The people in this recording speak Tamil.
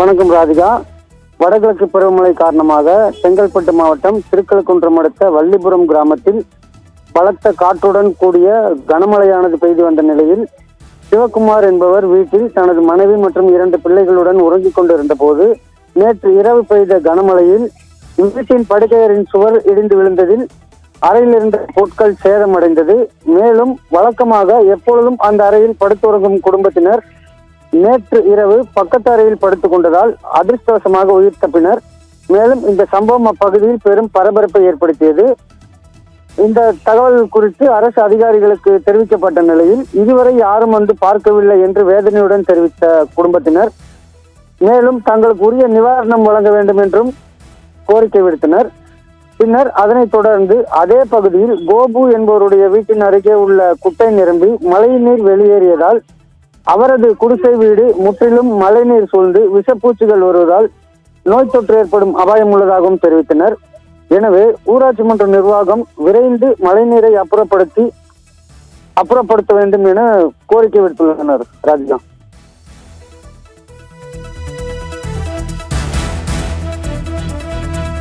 வணக்கம் ராதிகா. வடகிழக்கு பருவமழை காரணமாக செங்கல்பட்டு மாவட்டம் திருக்கழுக்குன்றம் அடுத்த வள்ளிபுரம் கிராமத்தில் பலத்த காற்றுடன் கூடிய கனமழையானது பெய்து வந்த நிலையில் சிவகுமார் என்பவர் வீட்டில் தனது மனைவி மற்றும் 2 பிள்ளைகளுடன் உறங்கிக் கொண்டிருந்த போது நேற்று இரவு பெய்த கனமழையில் வீட்டின் படுக்கையரின் சுவர் இடிந்து விழுந்ததில் அறையில் இருந்த பொருட்கள் சேதமடைந்தது. மேலும் வழக்கமாக எப்பொழுதும் அந்த அறையில் படுத்துறங்கும் குடும்பத்தினர் நேற்று இரவு பக்கத்து அறையில் படுத்துக் கொண்டதால் அதிர்ஷ்டவசமாக உயிர் தப்பினர். மேலும் இந்த சம்பவம் அப்பகுதியில் பெரும் பரபரப்பை ஏற்படுத்தியது. இந்த தகவல் குறித்து அரசு அதிகாரிகளுக்கு தெரிவிக்கப்பட்ட நிலையில் இதுவரை யாரும் வந்து பார்க்கவில்லை என்று வேதனையுடன் தெரிவித்த குடும்பத்தினர் மேலும் தங்களுக்கு உரிய நிவாரணம் வழங்க வேண்டும் என்றும் கோரிக்கை விடுத்தனர். பின்னர் அதனைத் தொடர்ந்து அதே பகுதியில் கோபு என்பவருடைய வீட்டின் அருகே உள்ள குட்டை நிரம்பி மழைநீர் வெளியேறியதால் அவரது குடிசை வீடு முற்றிலும் மழைநீர் சூழ்ந்து விஷப்பூச்சிகள் வருவதால் நோய் தொற்று ஏற்படும் அபாயம் உள்ளதாகவும் தெரிவித்தனர். எனவே ஊராட்சி மன்ற நிர்வாகம் விரைந்து மழைநீரை அப்புறப்படுத்த வேண்டும் என கோரிக்கை விடுத்துள்ளனர். ராஜிகா.